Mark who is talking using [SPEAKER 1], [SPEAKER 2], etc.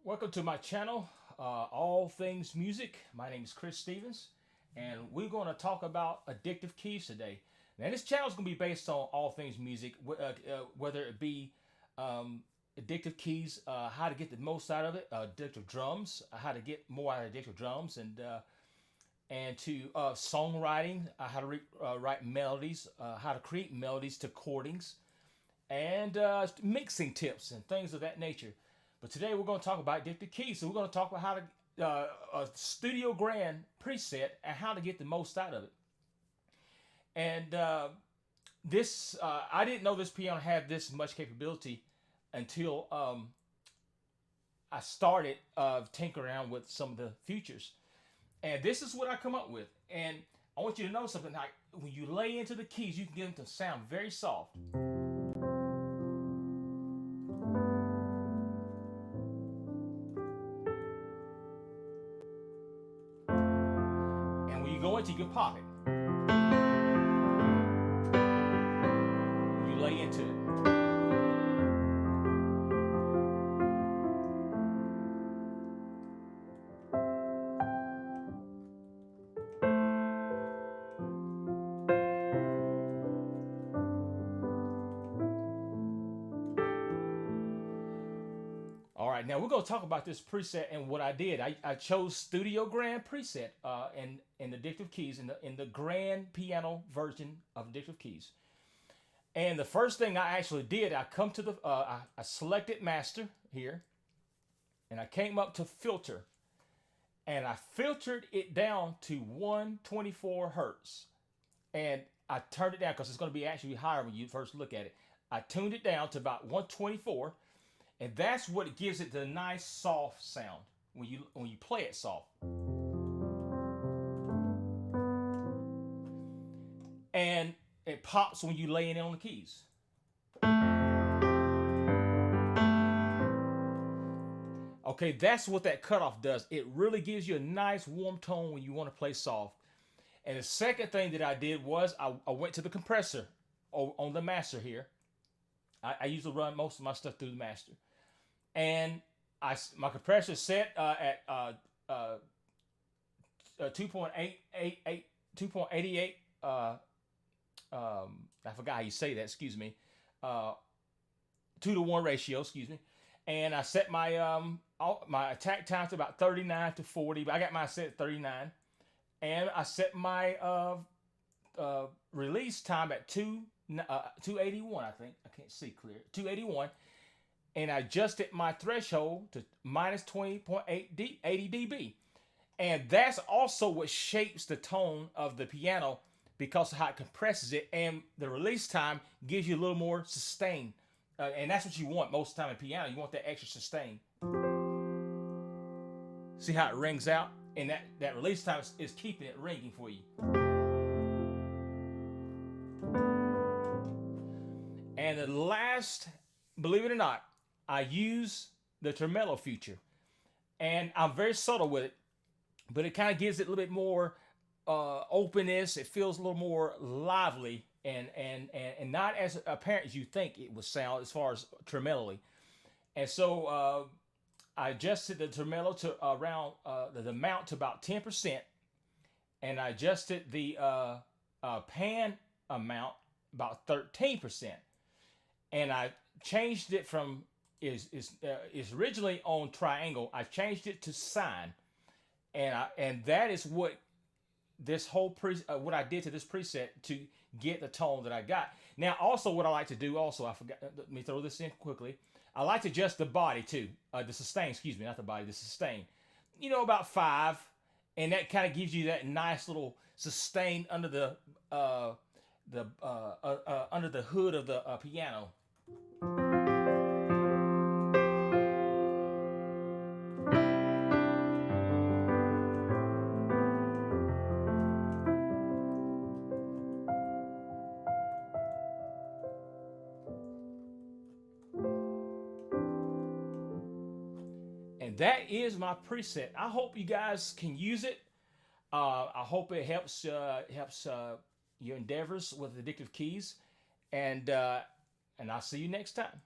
[SPEAKER 1] Welcome to my channel, All Things Music. My name is Chris Stevens, and we're going to talk about addictive keys today. Now, this channel is going to be based on all things music, whether it be addictive keys, how to get the most out of it, addictive drums, how to get more out of addictive drums, and to songwriting, how to write melodies, how to create melodies to chordings, and mixing tips and things of that nature. But today we're going to talk about addictive keys. So we're going to talk about how to a Studio Grand preset and how to get the most out of it. And this I didn't know this piano had this much capability until I started tinkering around with some of the features. And this is what I come up with. And I want you to know something. Like when you lay into the keys, you can get them to sound very soft. And when you go into, you can pop it. You lay into it. All right, now we're going to talk about this preset and what I did. I chose Studio Grand preset in Addictive Keys in the Grand Piano version of Addictive Keys. And the first thing I actually did, I come to the I selected Master here, and I came up to Filter, and I filtered it down to 124 hertz, and I turned it down because it's going to be actually higher when you first look at it. I tuned it down to about 124. And that's what gives it the nice soft sound when you play it soft. And it pops when you lay it on the keys. Okay, that's what that cutoff does. It really gives you a nice warm tone when you want to play soft. And the second thing that I did was I went to the compressor on the master here. I usually run most of my stuff through the master. And my compressor is set at 2.88. I forgot how you say that. Excuse me. 2-to-1 ratio. Excuse me. And I set my my attack time to about 39 to 40. But I got mine set at 39. And I set my release time at 281. I think I can't see clear. 281. And I adjusted my threshold to minus 20.80 dB. And that's also what shapes the tone of the piano because of how it compresses it. And the release time gives you a little more sustain. And that's what you want most of the time in piano. You want that extra sustain. See how it rings out? And that release time is keeping it ringing for you. And the last, believe it or not, I use the tremolo feature, and I'm very subtle with it, but it kind of gives it a little bit more openness. It feels a little more lively and not as apparent as you think it would sound as far as tremolo. And so I adjusted the tremolo to around the mount to about 10%, and I adjusted the pan amount about 13%, and I changed it from is originally on triangle. I changed it to sine, and that is what this whole what I did to this preset to get the tone that I got. Now, also what I like to do, also I forgot. Let me throw this in quickly. I like to adjust the body too, the sustain. Excuse me, not the body, the sustain. You know, about 5, and that kind of gives you that nice little sustain under the under the hood of the piano. And that is my preset. I hope you guys can use it. I hope it helps your endeavors with addictive keys. And I'll see you next time.